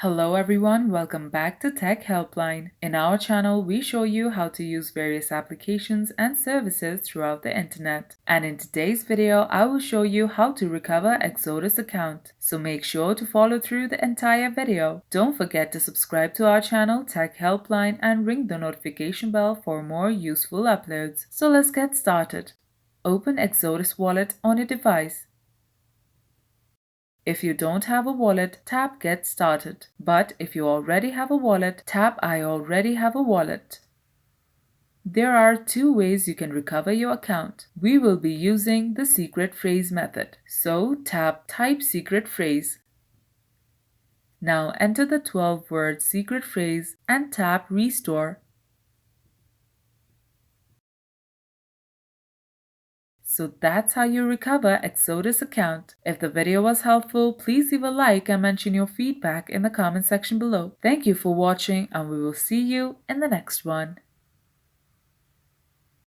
Hello everyone, welcome back to Tech Helpline. In our channel, we show you how to use various applications and services throughout the internet. And in today's video, I will show you how to recover Exodus account. So make sure to follow through the entire video. Don't forget to subscribe to our channel Tech Helpline and ring the notification bell for more useful uploads. So let's get started. Open Exodus wallet on your device. If you don't have a wallet, tap Get Started. But if you already have a wallet, tap I already have a wallet. There are two ways you can recover your account. We will be using the secret phrase method. So tap Type Secret Phrase. Now enter the 12-word secret phrase and tap Restore. So that's how you recover Exodus account. If the video was helpful, please leave a like and mention your feedback in the comment section below. Thank you for watching and we will see you in the next one.